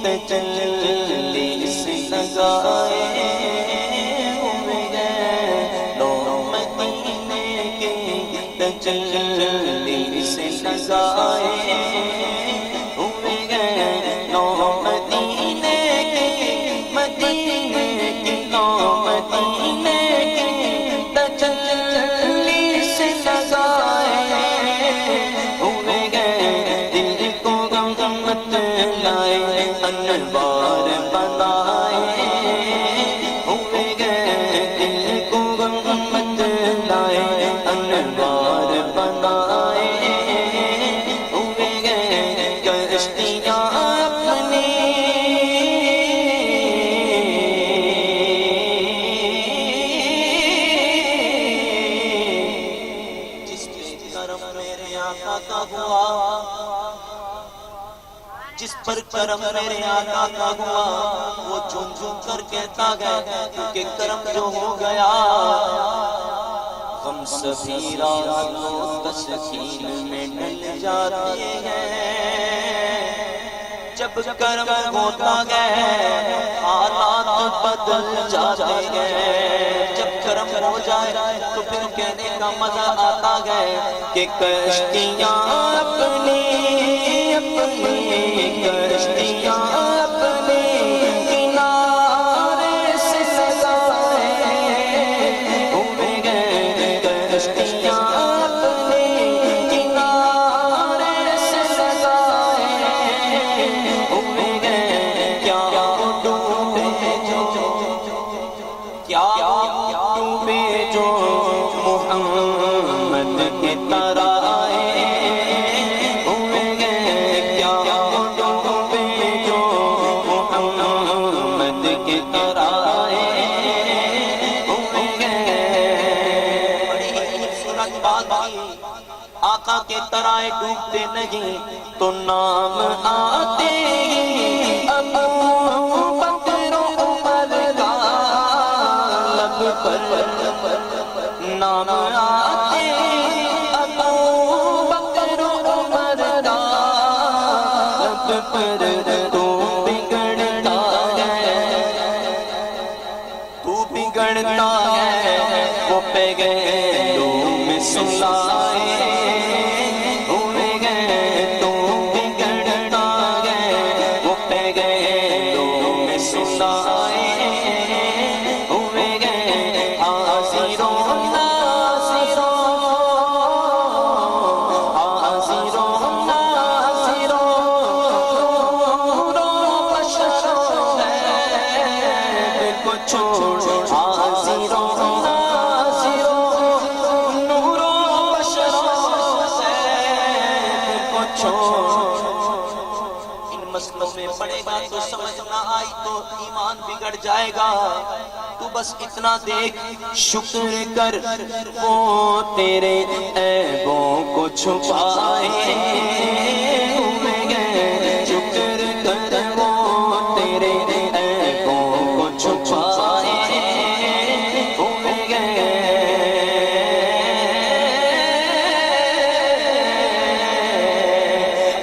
تجلی سے لگائے ہوئے ہیں، لو مدینے کی تجلی سے لگائے ہوئے ہیں، لو مدینے کی، مدینے کی، لو مدینے کی تجلی سے لگائے ہوئے ہیں، دل کو غمت لائے انوار بنائے ہوئے ہیں، دل کو غمت لائے انوار بنائے ہوئے ہیں، کشتیاں اپنی جس پہ کرم میرے آقا کا ہوا، جس پر کرم میرے آقا کا ہوا، وہ جھوم جھوم کر کہتا گیا کیونکہ کرم جو ہو گیا، غم سبھی راتوں تسکین میں ڈل جاتے ہیں، جب کرم ہوتا گیا حالات بدل جاتے ہیں، جب کرم ہو جائے تو پھر کہنے کا مزہ آتا گیا کہ کشتیاں اپنی اپنی کشتیاں اپنی کنارے سے لگائے ہوئے گئے، کشتیاں اپنی کنارے سے لگائے ہوئے گئے، کیا ڈوبے جو، کیا ڈوبے جو محمد کی طرح آقا کے طرح ڈوبتے نہیں تو نام آتے ہی ابو بکر عمر کا لب پر، نام آتے ہی ابو بکر عمر کا لب پر، تو بگڑتا ہے، تو بگڑتا ہے، وہ پہ گئے میں سلائے ہوئے گئے، تو بگڑتا گئے، وہ پہ گئے لو میں سلائے ہوئے گئے، حاضروں ناظروں، حاضروں ناظروں، رو بشروں ہے کو چھوڑ، حاضروں مسئلوں میں پڑے گا تو سمجھ نہ آئی تو ایمان بگڑ جائے گا، تو بس اتنا دیکھ، شکر کر وہ تیرے عیبوں کو چھپائے ہوئے گئے، شکر کر وہ تیرے عیبوں کو چھپائے ہوئے گئے،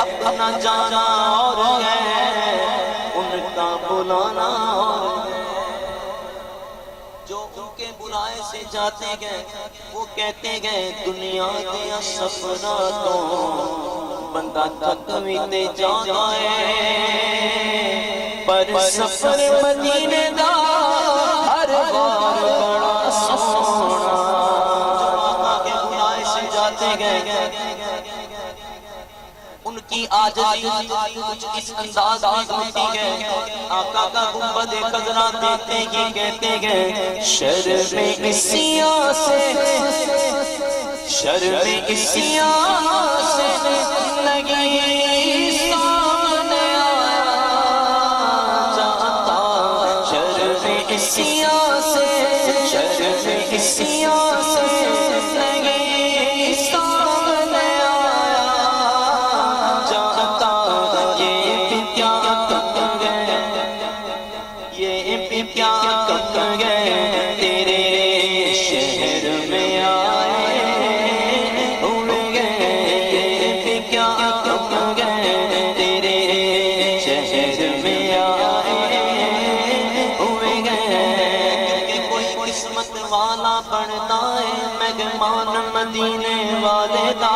اپنا جانا بلانا، جو ان کے بلائے سے جاتے گئے وہ کہتے گئے دنیا دیا سفرہ تو بندہ تھکویتے جائے، پر سفر مدینے دا ہر بار بڑا سونا، آقا کے بلائے سے جاتے گئے ان کی عاجزی کچھ اس انداز میں ہوتی ہے، آقا کا گنبد خضرا دیتے ہی کہتے گئے شرم اسیاں سے، شرم اسیاں سے نہیں سامنے آیا جاتا، شرم اسیاں سے، شرم اسیاں سے نہیں سامنے آیا جاتا، یہ بھی کیا کر گئے، یہ بھی کیا کر گئے، تیرے شہر میں آئے ہوئے گئے، یہ بھی کیا کر گئے، تیرے شہر مہمان مدینے والے دا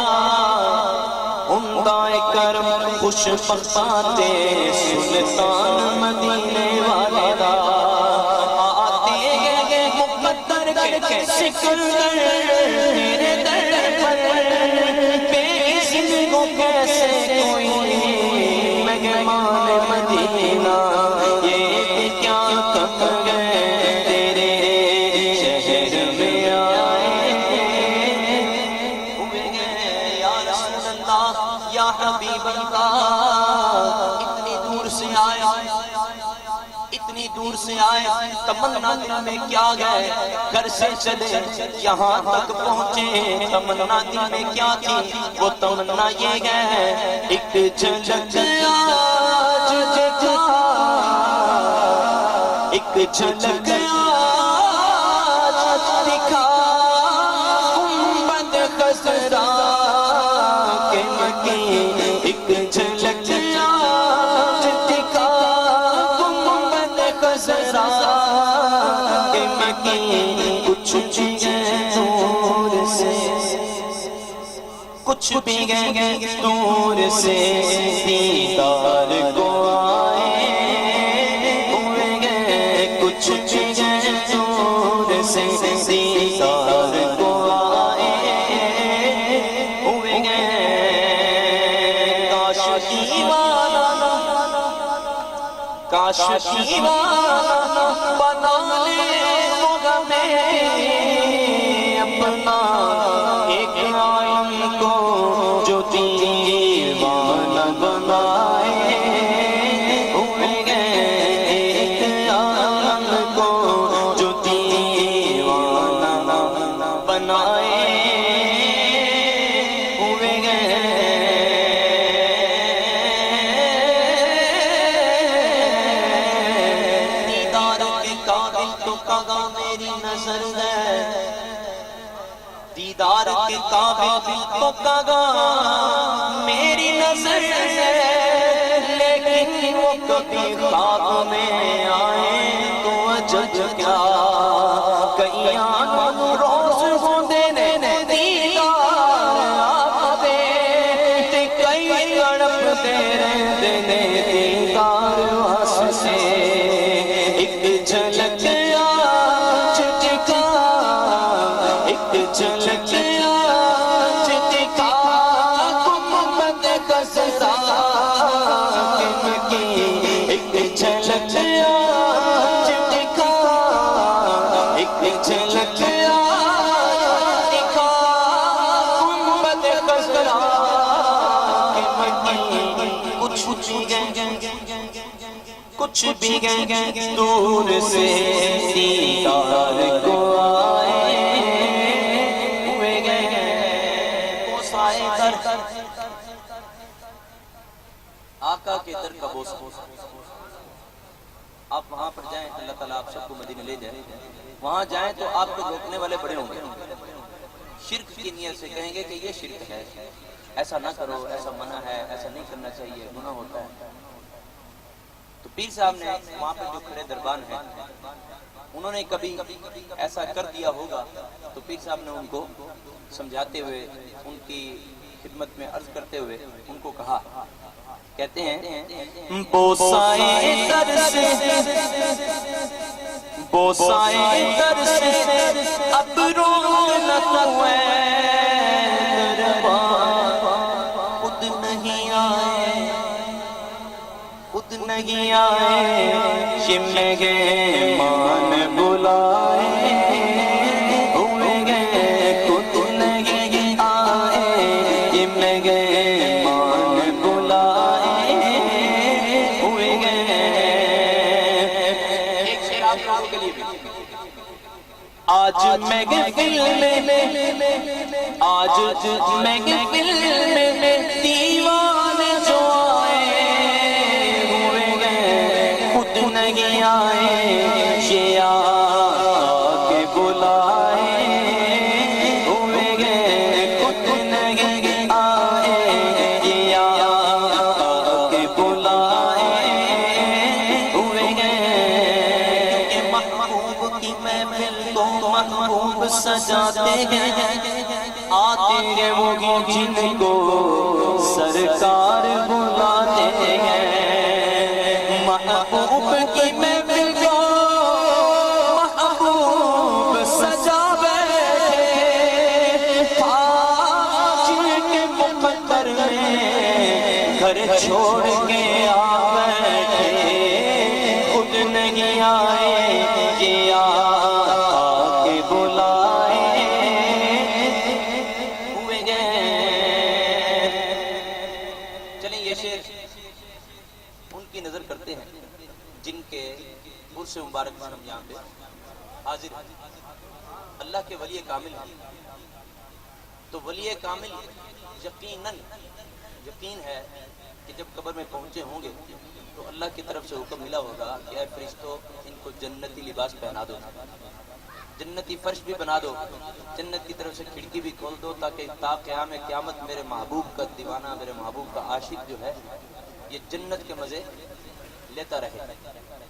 عمدہ کرم خوش بخاتے سلطان مدینے والے دا آتے گئے مقدر کے سکندر تیرے در پر بے اذن کو کیسے کوئی مہمان مدینہ یہ کیا کم گئے تیرے شہر میں آئے ہوئے گئے یا رسول اللہ یا حبیب اللہ اتنی دور سے آئے اتنی دور سے آئے تمنا دل میں کیا گئے گھر سے چلے یہاں تک پہنچے تمنا دل میں کیا تھی وہ تمنا یہ گئے ایک جھلک آج دکھا ایک جھلک آج دکھا گنبد خضرا کے مکین ایک جھلک آج دکھا گنبد خضرا کے مکین کچھ چیزیں دور سے کچھ بھی گئے دور سے دیدار کو آئے ہوئے گئے کچھ چیزیں دور سے دیدار کو آئے ہوئے گئے کاش دیوانہ کاش دیوانہ بنا لے وہ ہمیں اپنا ایک عالم کو جو دیوانہ بنائے ہوئے گئے ایک عالم کو جو دیوانہ بنائے ہوئے گئے دیدار کے قابل تو کہاں میری نظر ہے دیدار کے قابل تو کہاں میری نظر ہے لیکن وہ کبھی خواب میں آئے تو عجب کیا کئی آنکھ روز ہو دینے دیدار آپ دے کئی گڑپ دینے دیدار واسطے ایک جھلک آج دکھا ایک جھلک آج دکھا گنبد خضرا کے مکین ایک جھلک آج دکھا ایک جھلک آج دکھا گنبد خضرا کے مکین کچھ بھی گئے دور سے دیدار کو آئے ہوئے گئے بوسائے در آقا کے در کا بوسہ آپ وہاں پر جائیں اللہ تعالیٰ آپ سب کو مدینہ لے جائے وہاں جائیں تو آپ کو روکنے والے بڑے ہوں گے شرک کی نیت سے کہیں گے کہ یہ شرک ہے ایسا نہ کرو ایسا منع ہے ایسا نہیں کرنا چاہیے گناہ ہوتا ہے تو پیر صاحب نے وہاں پر جو کھڑے دربان ہیں انہوں نے کبھی ایسا کر دیا ہوگا تو پیر صاحب نے ان کو سمجھاتے ہوئے ان کی خدمت میں عرض کرتے ہوئے ان کو کہا کہتے ہیں بوسائے در سے بوسائے در سے اب رونا تو ہے دربان خود نہیں آئے خود نہیں آئے یہ مہمان بلائے ہوئے گئے خود نہیں آئے یہ مہمان بلائے ہوئے گئے ایک شعر آپ لوگوں کے لیے بھی آج محفل میں آج محفل میں دیوانے جو نہیں آئے یہ آ کے بلائے ہوئے گئے خود نہیں آئے یہ آ کے بلائے ہوئے گئے محبوب کی محفل تو محبوب سجاتے ہیں، آتے ہیں وہ جن کو سرکار بلاتے ہیں، محبوب کی محفل کو محبوب سجا بیٹھے، جن کے مقدر میں گھر چھوڑ کے آ بیٹھے، خود نہیں آئے کہ آ کے بلائے ہوئے گئے۔ چلیں یہ شعر ان کی نظر کرتے ہیں جن کے عرس مبارک میں ہم یہاں پہ حاضر ہیں۔ اللہ کے ولی کامل ہیں، تو ولی کامل یقین ہے کہ جب قبر میں پہنچے ہوں گے تو اللہ کی طرف سے حکم ملا ہوگا کہ اے فرشتوں ان کو جنتی لباس پہنا دو، جنتی فرش بھی بنا دو، جنت کی طرف سے کھڑکی بھی کھول دو، تاکہ تا قیام قیامت میرے محبوب کا دیوانہ، میرے محبوب کا عاشق جو ہے یہ جنت کے مزے لیتا رہے۔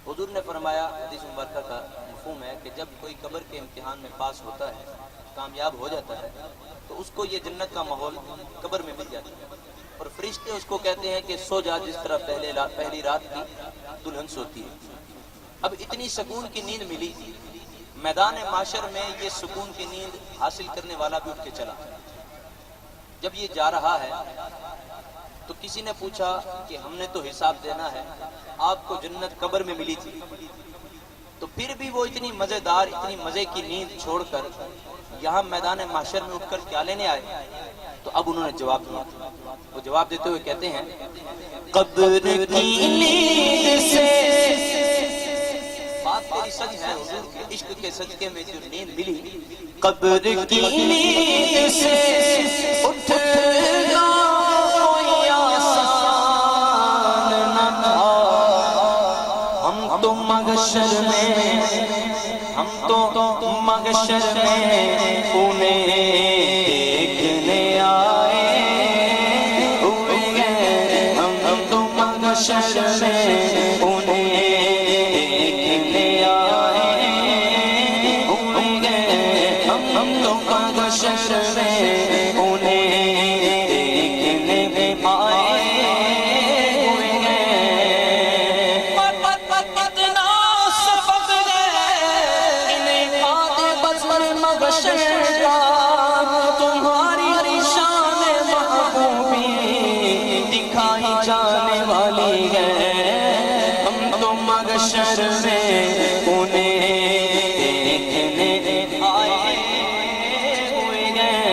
حضور نے فرمایا، حدیث مبارکہ کا مفہوم ہے کہ جب کوئی قبر کے امتحان میں پاس ہوتا ہے، کامیاب ہو جاتا ہے، تو اس کو یہ جنت کا ماحول قبر میں مل جاتا ہے، اور فرشتے اس کو کہتے ہیں کہ سو جا جس طرح پہلی رات کی دلہن سوتی ہے۔ اب اتنی سکون کی نیند ملی، میدان معاشر میں یہ سکون کی نیند حاصل کرنے والا بھی اٹھ کے چلا۔ جب یہ جا رہا ہے تو کسی نے پوچھا کہ ہم نے تو حساب دینا ہے، آپ کو جنت قبر میں ملی تھی، تو پھر بھی وہ اتنی مزیدار، اتنی مزے کی نیند چھوڑ کر یہاں میدان معاشر میں اٹھ کر کیا لینے آئے؟ تو اب انہوں نے جواب دیا۔ وہ جواب دیتے ہوئے کہتے ہیں، قبر کی نیند سے بات تیری سچ ہے، حضور کے عشق کے صدقے میں جو نیند ملی، قبر کی نیند سے اٹھنا کوئی آسان نہ تھا، ہم تو محشر میں انہیں دیکھنے آئے ہوئے گئے، ہم تو محشر میں انہیں دیکھنے آئے ہوئے گئے، ہم تو محشر میں انہیں دیکھنے آئے ہوئے گئے۔ اتنا سبق ہے انہیں پاتے بزم محشر کا، تمہاری شان محبوبی دکھائی جانے والی ہے، ہم تو محشر میں انہیں دیکھنے آئے ہوئے گئے۔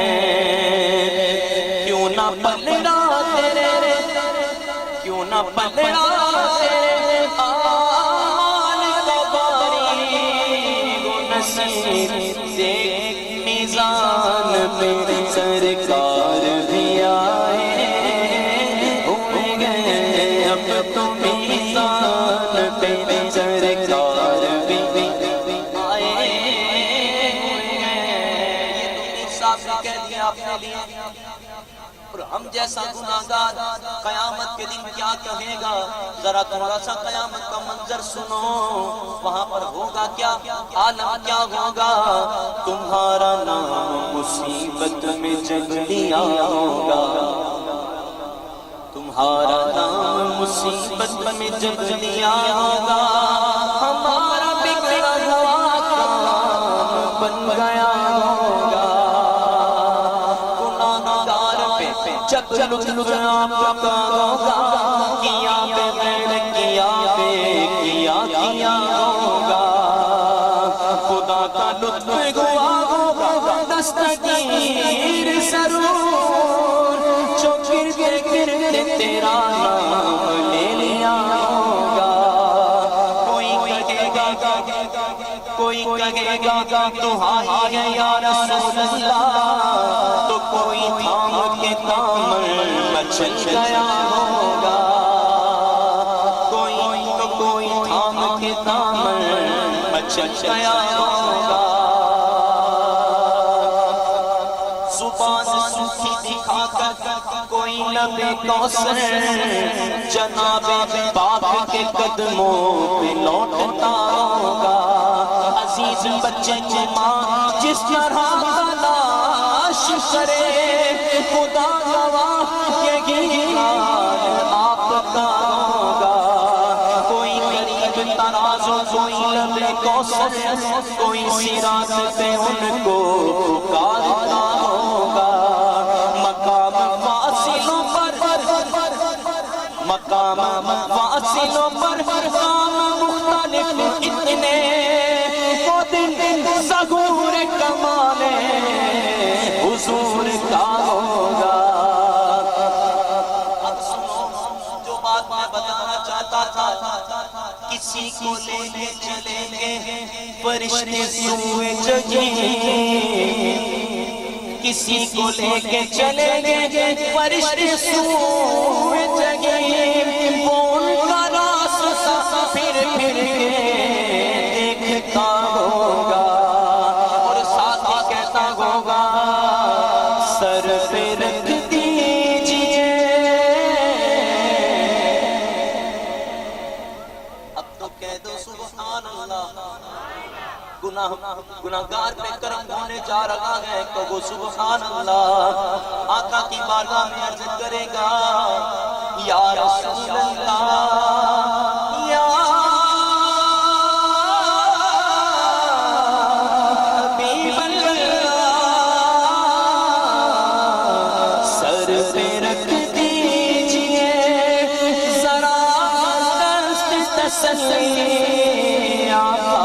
کیوں نہ پلڑا تیرے، کیوں نہ پلڑا تیرے آل کا باری گو نصیب، دیکھ میزان پہ سرکار بھی آئے ہوئے گئے، اب تو میزان پہ سرکار بھی آئے ہوئے گئے۔ یہ تو میر صاحب نے کہہ دیا اپنے لیے، اور ہم جیسا گناہگار قیامت کے دن کیا کہے گا؟ ذرا تھوڑا سا قیامت کا منظر سنو، وہاں پر ہوگا کیا، عالم کیا ہوگا؟ تمہارا نام مصیبت میں جب لیا ہوگا، تمہارا نام مصیبت میں جب لیا ہوگا، ہمارا بگڑا ہوا کام بن گیا ہوگا، گناہگار پہ جب لطف آپ کا ہوگا، کیا پہ غیر کیا پہ کیا ہوگا، خدا کا لطف ہوا ہوگا دستگیر ضرور، جو گر تیرا نام لے لیا ہوگا، کوئی کہے گا تو ہائی ہے یا رسول اللہ، تو کوئی تھام کے دامن مچل گیا ہوگا، کوئی تھام کے دامن مچل گیا ہوگا، زبان سوکھی دکھا کر کوئی لب کوثر جناب باپ کے قدموں پہ لوٹتا ہوگا، عزیز اس بچے کی ماں جس طرح تلاش کرے، خدا گواہ یہی حال آپ کا ہوگا۔ کوئی قریب ترازو، کوئی لب کوثر، کوئی صراط پہ ان کو پکارتا ہوگا۔ مقام فاصلوں پر کام مختلف اتنے، وہ دن ظہور کمال حضور کا ہوگا۔ اب سنو جو بات میں بتانا چاہتا تھا، کسی کو لے کے چلیں گے فرشتے سوئے جگیں، کسی کو لے کے چلیں گے فرشتے سوئے جگیں، وہ ان کا راستہ پھر کے دیکھتا ہوگا، اور ساتھ ہی کہتا ہوگا سر پہ رکھ دیجئے۔ اب تو کہہ دو سبحان اللہ۔ گناہگار پہ کرم ہونے جا رہا ہے تو وہ سبحان اللہ۔ آقا کی بارگاہ میں عرض کرے گا یا رسول اللہ، یا حبیب اللہ، سر پہ رکھ دیجئے ذرا دست تسلی آقا،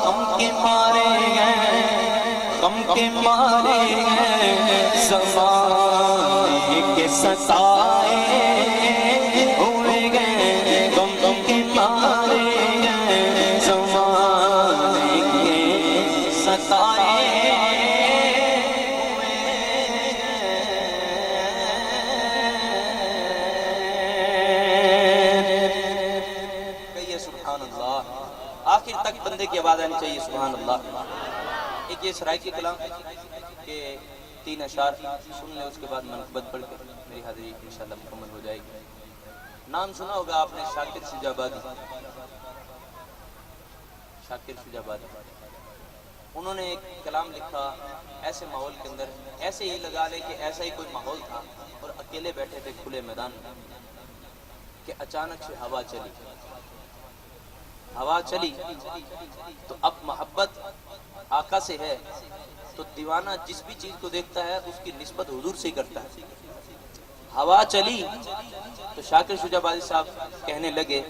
غم کے مارے ہیں زمانے کے ستائے ہوئے گئے، غم کے مارے ہیں زمانے کے ستائے ہوئے گئے۔ کہیے سبحان اللہ۔ آخر تک بندے کی آواز آنی چاہیے سبحان اللہ۔ ایک یہ سرائے کی کلام کہ 3 اشعار سن لیں، اس کے بعد منقبت پڑھ کے میری حاضری انشاءاللہ مکمل ہو جائے گی۔ نام سنا ہوگا آپ نے شاکر شجابادی، شاکر شجابادی۔ انہوں نے ایک کلام لکھا ایسے ماحول کے اندر، ایسے ہی لگا لے کہ ایسا ہی کوئی ماحول تھا اور اکیلے بیٹھے تھے کھلے میدان میں کہ اچانک سے ہوا چلی۔ ہوا چلی تو اب محبت آقا سے ہے تو دیوانہ جس بھی چیز کو دیکھتا ہے اس کی نسبت حضور سے کرتا ہے۔ ہوا چلی تو شاکر شجابادی صاحب کہنے لگے